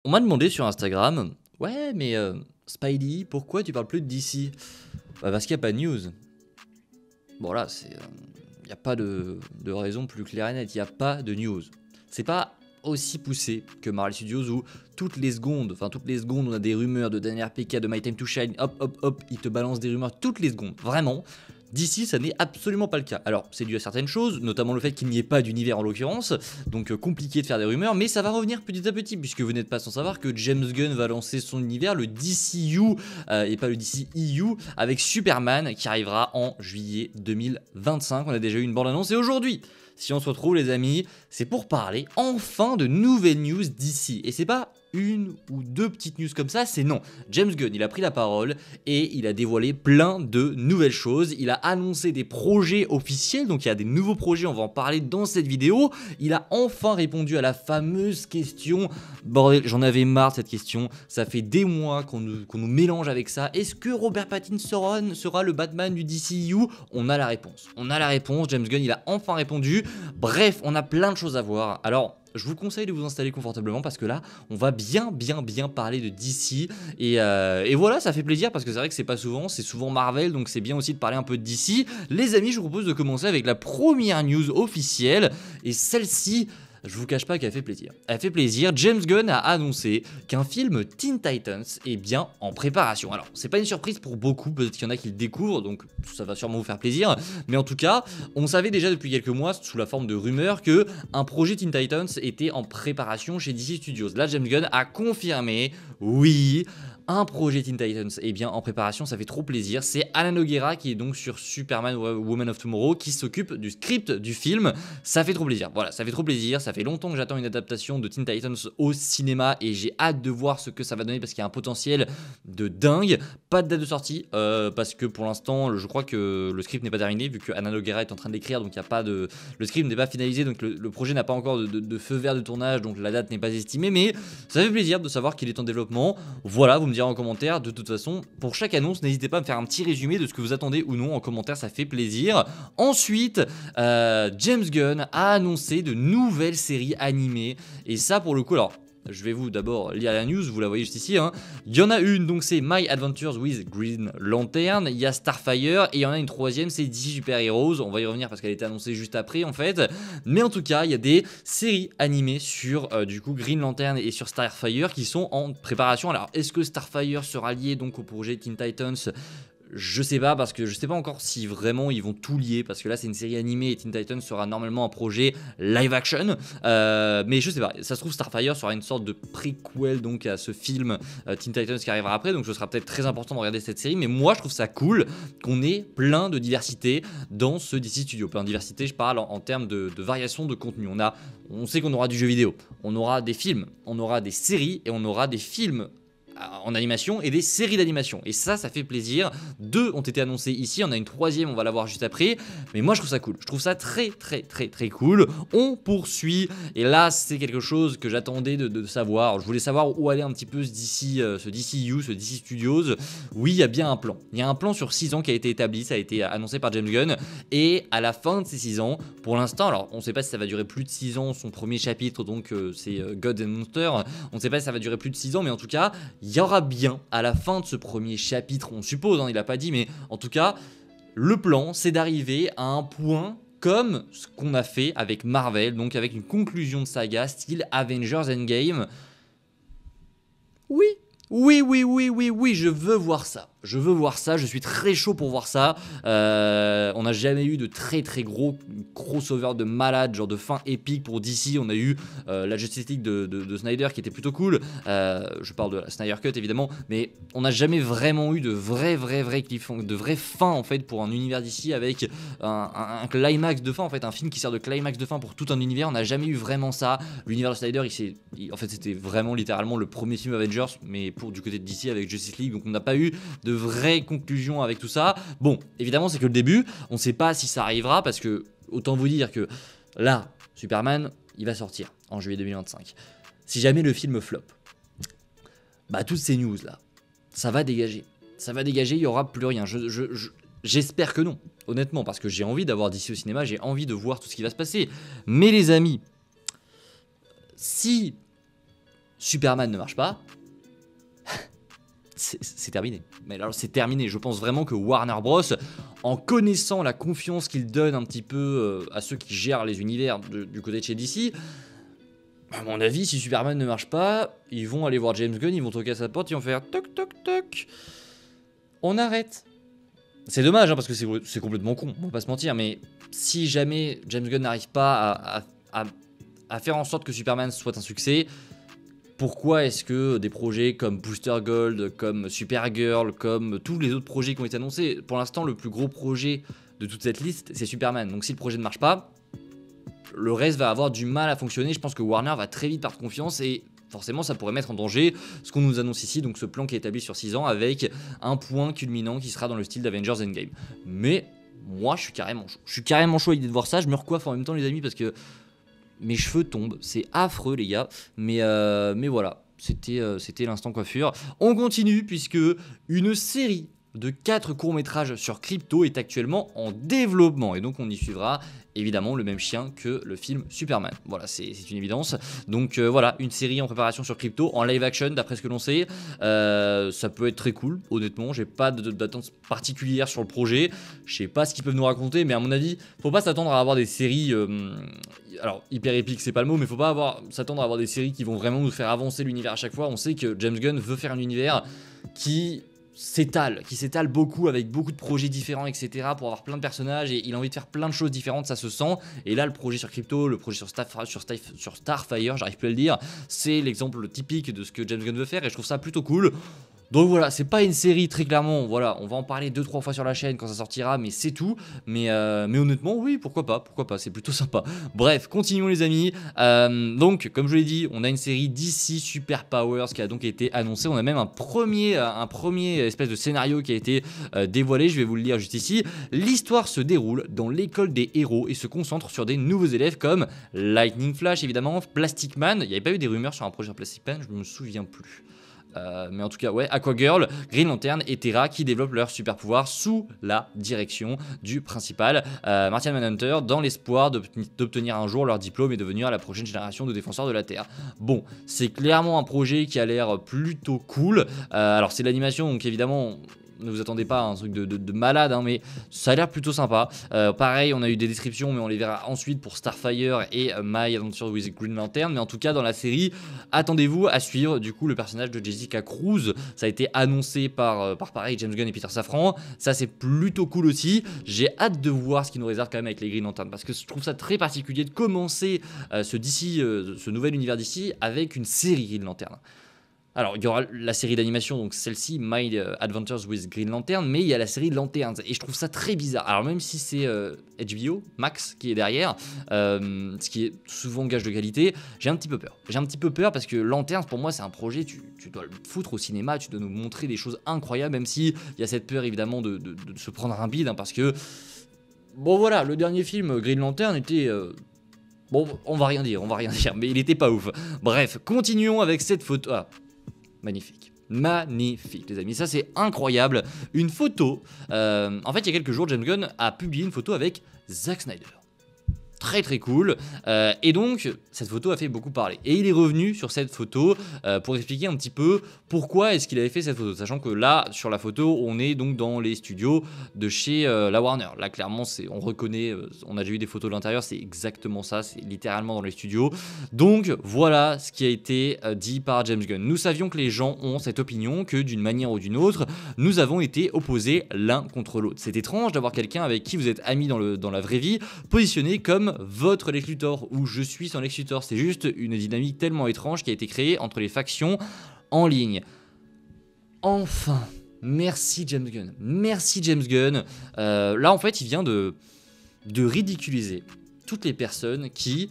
On m'a demandé sur Instagram: «Ouais, mais Spidey, pourquoi tu parles plus de DC?» Bah, parce qu'il y a pas de news. Voilà, il y a pas de raison plus claire et nette, il y a pas de news. C'est pas aussi poussé que Marvel Studios où toutes les secondes, on a des rumeurs de dernière PK, de My Time to Shine, hop, hop, hop, ils te balancent des rumeurs toutes les secondes. Vraiment, d'ici, ça n'est absolument pas le cas. Alors, c'est dû à certaines choses, notamment le fait qu'il n'y ait pas d'univers en l'occurrence, donc compliqué de faire des rumeurs, mais ça va revenir petit à petit, puisque vous n'êtes pas sans savoir que James Gunn va lancer son univers, le DCU, et pas le DCEU, avec Superman, qui arrivera en juillet 2025. On a déjà eu une bande-annonce, et aujourd'hui, si on se retrouve les amis, c'est pour parler enfin de nouvelles news d'ici. Et c'est pas une ou deux petites news comme ça, c'est non. James Gunn, il a pris la parole et il a dévoilé plein de nouvelles choses. Il a annoncé des projets officiels, donc il y a des nouveaux projets, on va en parler dans cette vidéo. Il a enfin répondu à la fameuse question. Bordel, j'en avais marre de cette question. Ça fait des mois qu'on nous mélange avec ça. Est-ce que Robert Pattinson sera le Batman du DCU? On a la réponse. On a la réponse. James Gunn, il a enfin répondu. Bref, on a plein de choses à voir. Alors, je vous conseille de vous installer confortablement parce que là, on va bien parler de DC. Et voilà, ça fait plaisir parce que c'est vrai que c'est pas souvent, c'est souvent Marvel, donc c'est bien aussi de parler un peu de DC. Les amis, je vous propose de commencer avec la première news officielle. Et celle-ci, je vous cache pas qu'elle fait plaisir. Elle fait plaisir. James Gunn a annoncé qu'un film Teen Titans est bien en préparation. Alors, c'est pas une surprise pour beaucoup, peut-être qu'il y en a qui le découvrent, donc ça va sûrement vous faire plaisir. Mais en tout cas, on savait déjà depuis quelques mois, sous la forme de rumeurs, que un projet Teen Titans était en préparation chez DC Studios. Là, James Gunn a confirmé, oui, un projet Teen Titans est bien en préparation, ça fait trop plaisir. C'est Alan Nogueira qui est donc sur Superman Woman of Tomorrow qui s'occupe du script du film. Ça fait trop plaisir. Voilà, ça fait trop plaisir. Ça fait longtemps que j'attends une adaptation de Teen Titans au cinéma et j'ai hâte de voir ce que ça va donner parce qu'il y a un potentiel de dingue. Pas de date de sortie parce que pour l'instant, je crois que le script n'est pas terminé vu que Alan Nogueira est en train de l'écrire, donc il y a pas de, le script n'est pas finalisé, donc le projet n'a pas encore de feu vert de tournage, donc la date n'est pas estimée. Mais ça fait plaisir de savoir qu'il est en développement. Voilà, vous me direz en commentaire. De toute façon, pour chaque annonce, n'hésitez pas à me faire un petit résumé de ce que vous attendez ou non en commentaire, ça fait plaisir. Ensuite, James Gunn a annoncé de nouvelles séries animées. Et ça, pour le coup, alors, je vais vous d'abord lire la news, vous la voyez juste ici. Hein. Il y en a une, donc c'est My Adventures with Green Lantern. Il y a Starfire et il y en a une troisième, c'est DC Super Heroes. On va y revenir parce qu'elle était annoncée juste après en fait. Mais en tout cas, il y a des séries animées sur du coup Green Lantern et sur Starfire qui sont en préparation. Alors, est-ce que Starfire sera lié donc au projet Teen Titans ? Je sais pas parce que je sais pas encore si vraiment ils vont tout lier parce que là c'est une série animée et Teen Titans sera normalement un projet live action, mais je sais pas, ça se trouve Starfire sera une sorte de prequel donc à ce film Teen Titans qui arrivera après, donc ce sera peut-être très important de regarder cette série, mais moi je trouve ça cool qu'on ait plein de diversité dans ce DC Studio. Plein de diversité, je parle en termes de variation de contenu. On sait qu'on aura du jeu vidéo, on aura des films, on aura des séries et on aura des films en animation et des séries d'animation, et ça fait plaisir. Deux ont été annoncés ici, on a une troisième, on va la voir juste après, mais moi je trouve ça cool, je trouve ça très cool. On poursuit, et là c'est quelque chose que j'attendais de savoir. Je voulais savoir où allait un petit peu ce DCU, ce DC Studios. Oui, il y a bien un plan, il y a un plan sur 6 ans qui a été établi, ça a été annoncé par James Gunn, et à la fin de ces 6 ans, pour l'instant, alors on ne sait pas si ça va durer plus de 6 ans, son premier chapitre, donc c'est Gods and Monsters, on ne sait pas si ça va durer plus de 6 ans, mais en tout cas, il y aura bien à la fin de ce premier chapitre, on suppose, hein, il n'a pas dit, mais en tout cas, le plan, c'est d'arriver à un point comme ce qu'on a fait avec Marvel, donc avec une conclusion de saga style Avengers Endgame. Oui, oui, je veux voir ça. Je veux voir ça, je suis très chaud pour voir ça. On n'a jamais eu de très gros crossover de malade, genre de fin épique pour DC. On a eu la Justice League de Snyder qui était plutôt cool. Je parle de la Snyder Cut évidemment, mais on n'a jamais vraiment eu de vraie fin en fait pour un univers DC avec un climax de fin en fait, un film qui sert de climax de fin pour tout un univers. On n'a jamais eu vraiment ça. L'univers de Snyder, en fait, c'était vraiment littéralement le premier film Avengers, mais pour du côté de DC avec Justice League, donc on n'a pas eu de vraie conclusion avec tout ça. Bon, évidemment, c'est que le début. On ne sait pas si ça arrivera parce que, autant vous dire que là, Superman, il va sortir en juillet 2025. Si jamais le film flop, bah toutes ces news là, ça va dégager. Ça va dégager, il n'y aura plus rien. J'espère que non, honnêtement, parce que j'ai envie d'avoir DC au cinéma, j'ai envie de voir tout ce qui va se passer. Mais les amis, si Superman ne marche pas, c'est terminé. Mais alors c'est terminé, je pense vraiment que Warner Bros, en connaissant la confiance qu'ils donnent un petit peu à ceux qui gèrent les univers du côté de chez DC, à mon avis, si Superman ne marche pas, ils vont aller voir James Gunn, ils vont toquer à sa porte, ils vont faire toc toc toc, on arrête. C'est dommage, hein, parce que c'est complètement con, on va pas se mentir, mais si jamais James Gunn n'arrive pas à faire en sorte que Superman soit un succès, pourquoi est-ce que des projets comme Booster Gold, comme Supergirl, comme tous les autres projets qui ont été annoncés, pour l'instant le plus gros projet de toute cette liste c'est Superman, donc si le projet ne marche pas, le reste va avoir du mal à fonctionner. Je pense que Warner va très vite perdre confiance et forcément ça pourrait mettre en danger ce qu'on nous annonce ici, donc ce plan qui est établi sur 6 ans avec un point culminant qui sera dans le style d'Avengers Endgame. Mais moi je suis carrément chaud. Je suis carrément chaud à l'idée de voir ça, je me recoiffe en même temps les amis parce que mes cheveux tombent, c'est affreux les gars, mais voilà, c'était l'instant coiffure. On continue puisque une série de 4 courts-métrages sur Crypto est actuellement en développement et donc on y suivra évidemment le même chien que le film Superman. Voilà, c'est une évidence. Donc voilà, une série en préparation sur Crypto en live action d'après ce que l'on sait. Ça peut être très cool, honnêtement. J'ai pas d'attente particulière sur le projet. Je sais pas ce qu'ils peuvent nous raconter, mais à mon avis, faut pas s'attendre à avoir des séries. Alors hyper épique, c'est pas le mot, mais faut pas s'attendre à avoir des séries qui vont vraiment nous faire avancer l'univers à chaque fois. On sait que James Gunn veut faire un univers qui s'étale beaucoup avec beaucoup de projets différents, etc. pour avoir plein de personnages et il a envie de faire plein de choses différentes, ça se sent. Et là, le projet sur Crypto, le projet sur Starfire, j'arrive plus à le dire, c'est l'exemple typique de ce que James Gunn veut faire et je trouve ça plutôt cool. Donc voilà, c'est pas une série très clairement, voilà, on va en parler 2-3 fois sur la chaîne quand ça sortira, mais c'est tout. Mais honnêtement, oui, pourquoi pas, c'est plutôt sympa. Bref, continuons les amis. Donc, comme je l'ai dit, on a une série DC Super Powers qui a donc été annoncée. On a même un premier espèce de scénario qui a été dévoilé, je vais vous le lire juste ici. L'histoire se déroule dans l'école des héros et se concentre sur des nouveaux élèves comme Lightning Flash, évidemment, Plastic Man. Il n'y avait pas eu des rumeurs sur un projet Plastic Man, je me souviens plus. Mais en tout cas, ouais, Aquagirl, Green Lantern et Terra qui développent leurs super pouvoirs sous la direction du principal Martian Manhunter dans l'espoir d'obtenir un jour leur diplôme et devenir la prochaine génération de défenseurs de la Terre. Bon, c'est clairement un projet qui a l'air plutôt cool. Alors, c'est l'animation, donc évidemment. Ne vous attendez pas à un truc de malade, hein, mais ça a l'air plutôt sympa. Pareil, on a eu des descriptions, mais on les verra ensuite pour Starfire et My Adventure with Green Lantern. Mais en tout cas, dans la série, attendez-vous à suivre du coup le personnage de Jessica Cruz. Ça a été annoncé par pareil James Gunn et Peter Safran. Ça, c'est plutôt cool aussi. J'ai hâte de voir ce qu'ils nous réservent quand même avec les Green Lantern parce que je trouve ça très particulier de commencer ce nouvel univers d'ici avec une série Green Lantern. Alors, il y aura la série d'animation, donc celle-ci, My Adventures with Green Lantern, mais il y a la série Lanterns, et je trouve ça très bizarre. Alors, même si c'est HBO, Max, qui est derrière, ce qui est souvent gage de qualité, j'ai un petit peu peur. J'ai un petit peu peur parce que Lanterns, pour moi, c'est un projet, tu dois le foutre au cinéma, tu dois nous montrer des choses incroyables, même s'il y a cette peur, évidemment, de se prendre un bide, hein, parce que, bon, voilà, le dernier film, Green Lantern, était... Bon, on va rien dire, mais il était pas ouf. Bref, continuons avec cette photo... Ah. Magnifique, les amis, ça c'est incroyable. Une photo, en fait il y a quelques jours James Gunn a publié une photo avec Zack Snyder. Très très cool, et donc cette photo a fait beaucoup parler et il est revenu sur cette photo pour expliquer un petit peu pourquoi est-ce qu'il avait fait cette photo, sachant que là sur la photo on est donc dans les studios de chez la Warner. Là clairement on reconnaît, on a déjà eu des photos de l'intérieur, c'est exactement ça, c'est littéralement dans les studios. Donc voilà ce qui a été dit par James Gunn. Nous savions que les gens ont cette opinion, que d'une manière ou d'une autre nous avons été opposés l'un contre l'autre. C'est étrange d'avoir quelqu'un avec qui vous êtes amis dans la vraie vie positionné comme votre Lex Luthor ou je suis son Lex Luthor. C'est juste une dynamique tellement étrange qui a été créée entre les factions en ligne. Enfin, merci James Gunn. Merci James Gunn. Là en fait il vient de ridiculiser toutes les personnes qui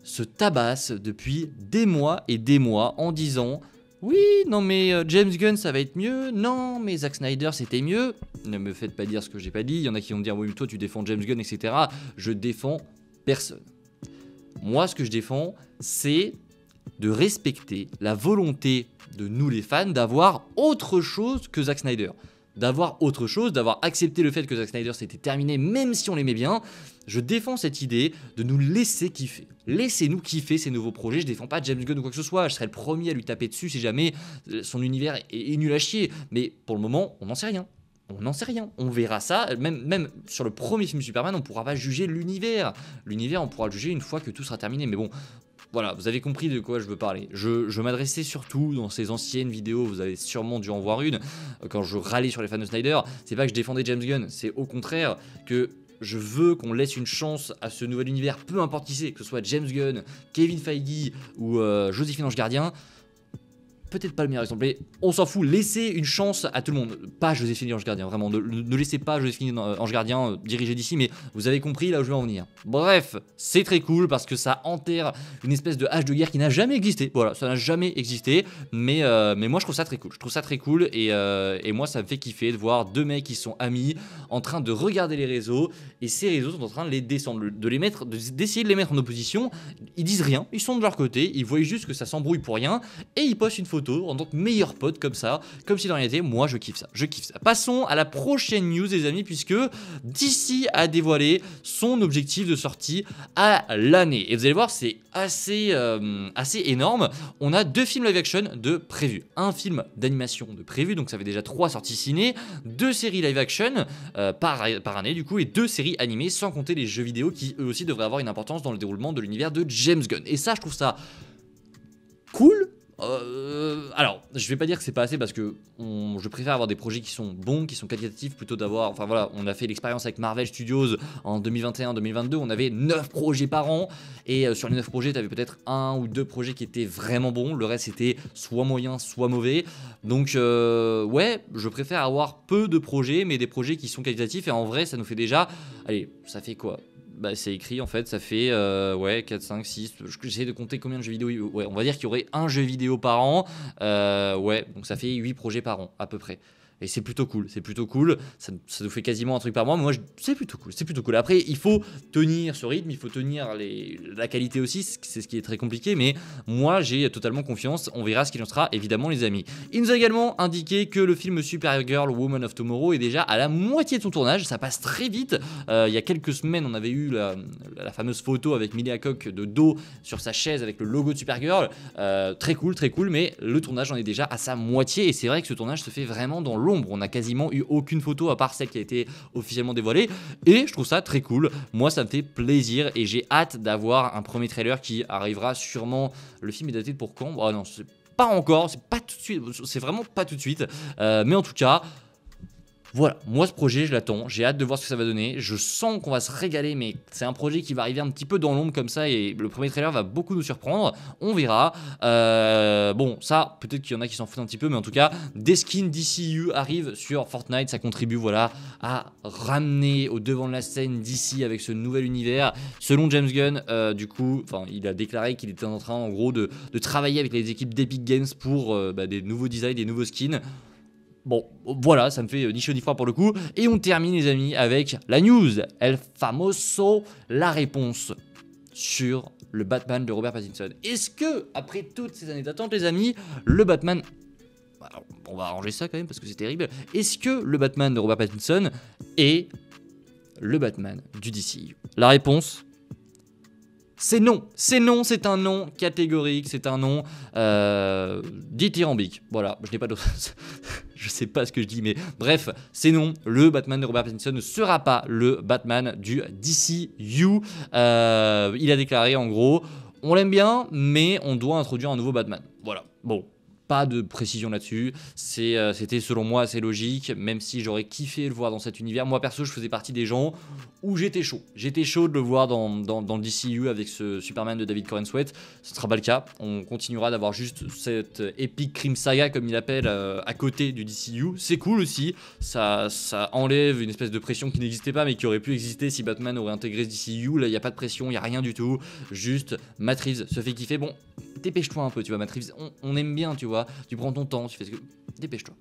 se tabassent depuis des mois et des mois en disant oui, non mais James Gunn ça va être mieux, non mais Zack Snyder c'était mieux. Ne me faites pas dire ce que j'ai pas dit, il y en a qui vont me dire oui mais toi tu défends James Gunn etc. Je défends personne. Moi ce que je défends c'est de respecter la volonté de nous les fans d'avoir autre chose que Zack Snyder. d'avoir autre chose, d'avoir accepté le fait que Zack Snyder c'était terminé, même si on l'aimait bien. Je défends cette idée de nous laisser kiffer. Laissez-nous kiffer ces nouveaux projets. Je défends pas James Gunn ou quoi que ce soit. Je serais le premier à lui taper dessus si jamais son univers est nul à chier. Mais pour le moment, on n'en sait rien. On n'en sait rien. On verra ça. Même sur le premier film Superman, on ne pourra pas juger l'univers. L'univers, on pourra le juger une fois que tout sera terminé. Mais bon, voilà, vous avez compris de quoi je veux parler. Je m'adressais surtout dans ces anciennes vidéos, vous avez sûrement dû en voir une, quand je râlais sur les fans de Snyder. C'est pas que je défendais James Gunn, c'est au contraire que je veux qu'on laisse une chance à ce nouvel univers, peu importe qui c'est, que ce soit James Gunn, Kevin Feige ou Joséphine Ange Gardien. Peut-être pas le meilleur exemple, mais on s'en fout, laissez une chance à tout le monde. Pas Joséphine Ange Gardien, vraiment, ne laissez pas Joséphine Ange Gardien diriger d'ici, mais vous avez compris là où je veux en venir. Bref, c'est très cool parce que ça enterre une espèce de hache de guerre qui n'a jamais existé. Voilà, ça n'a jamais existé, mais moi je trouve ça très cool. Je trouve ça très cool et moi ça me fait kiffer de voir deux mecs qui sont amis en train de regarder les réseaux et ces réseaux sont en train de les descendre, d'essayer de les mettre en opposition. Ils disent rien, ils sont de leur côté, ils voient juste que ça s'embrouille pour rien et ils postent une photo en tant que meilleur pote comme ça, comme si dans réalité, moi je kiffe ça, je kiffe ça. Passons à la prochaine news les amis, puisque DC a dévoilé son objectif de sortie à l'année. Et vous allez voir, c'est assez énorme. On a 2 films live action de prévus, un film d'animation de prévu, donc ça fait déjà 3 sorties ciné, 2 séries live action par année du coup, et 2 séries animées, sans compter les jeux vidéo qui eux aussi devraient avoir une importance dans le déroulement de l'univers de James Gunn. Et ça, je trouve ça cool. Alors, je vais pas dire que c'est pas assez parce que je préfère avoir des projets qui sont bons, qui sont qualitatifs, plutôt d'avoir. Enfin voilà, on a fait l'expérience avec Marvel Studios en 2021-2022, on avait 9 projets par an et sur les 9 projets, t'avais peut-être 1 ou 2 projets qui étaient vraiment bons, le reste était soit moyen, soit mauvais. Donc, ouais, je préfère avoir peu de projets, mais des projets qui sont qualitatifs et en vrai, ça nous fait déjà. Allez, ça fait quoi? Bah, c'est écrit en fait, ça fait ouais, 4, 5, 6, j'essaie de compter combien de jeux vidéo, ouais, on va dire qu'il y aurait un jeu vidéo par an, ouais, donc ça fait 8 projets par an à peu près. Et c'est plutôt cool, ça nous fait quasiment un truc par mois, mais moi c'est plutôt cool. Après il faut tenir ce rythme, il faut tenir la qualité aussi, c'est ce qui est très compliqué, mais moi j'ai totalement confiance, on verra ce qu'il en sera évidemment les amis. Il nous a également indiqué que le film Supergirl Woman of Tomorrow est déjà à la moitié de son tournage, ça passe très vite, il y a quelques semaines on avait eu la fameuse photo avec Emilia Clarke de dos sur sa chaise avec le logo de Supergirl, très cool, mais le tournage en est déjà à sa moitié et c'est vrai que ce tournage se fait vraiment dans l'ombre. On n'a quasiment eu aucune photo à part celle qui a été officiellement dévoilée et je trouve ça très cool. Moi ça me fait plaisir et j'ai hâte d'avoir un premier trailer qui arrivera sûrement. Le film est daté pour quand? Oh non, c'est pas encore, c'est pas tout de suite, c'est vraiment pas tout de suite, mais en tout cas voilà, moi ce projet je l'attends, j'ai hâte de voir ce que ça va donner, je sens qu'on va se régaler, mais c'est un projet qui va arriver un petit peu dans l'ombre comme ça et le premier trailer va beaucoup nous surprendre, on verra. Bon, ça, peut-être qu'il y en a qui s'en foutent un petit peu, mais en tout cas, des skins DCU arrivent sur Fortnite, ça contribue voilà à ramener au devant de la scène DC avec ce nouvel univers. Selon James Gunn, du coup, il a déclaré qu'il était en train en gros de travailler avec les équipes d'Epic Games pour des nouveaux designs, des nouveaux skins. Bon, voilà, ça me fait ni chaud ni froid pour le coup. Et on termine les amis avec la news, El Famoso, la réponse sur le Batman de Robert Pattinson. Est-ce que, après toutes ces années d'attente les amis, le Batman... Alors, on va arranger ça quand même parce que c'est terrible. Est-ce que le Batman de Robert Pattinson est le Batman du DCU? La réponse... c'est non, c'est un non catégorique, c'est un non dithyrambique. Voilà, je n'ai pas d'autre... je sais pas ce que je dis, mais bref, c'est non. Le Batman de Robert Pattinson ne sera pas le Batman du DCU. Il a déclaré en gros, on l'aime bien, mais on doit introduire un nouveau Batman. Voilà, bon. Pas de précision là-dessus, c'était selon moi assez logique, même si j'aurais kiffé le voir dans cet univers. Moi perso, je faisais partie des gens où j'étais chaud de le voir dans le DCU avec ce Superman de David Corenswet. Ce ne sera pas le cas, on continuera d'avoir juste cette épique crime saga comme il appelle à côté du DCU. C'est cool aussi, ça enlève une espèce de pression qui n'existait pas mais qui aurait pu exister si Batman aurait intégré ce DCU. Là il n'y a pas de pression, il n'y a rien du tout, juste Matt Reeves se fait kiffer. Bon, dépêche-toi un peu, tu vois, Matt Reeves, on aime bien, tu vois, tu prends ton temps, tu fais ce que... Dépêche-toi.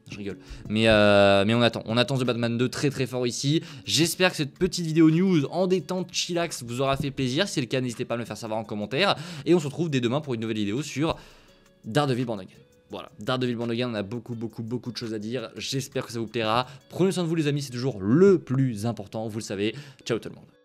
Je rigole. Mais on attend The Batman 2 très très fort ici. J'espère que cette petite vidéo news en détente chillax vous aura fait plaisir. Si c'est le cas, n'hésitez pas à me le faire savoir en commentaire. Et on se retrouve dès demain pour une nouvelle vidéo sur Daredevil Born Again. Voilà, Daredevil Born Again, on a beaucoup de choses à dire. J'espère que ça vous plaira. Prenez soin de vous les amis, c'est toujours le plus important, vous le savez. Ciao tout le monde.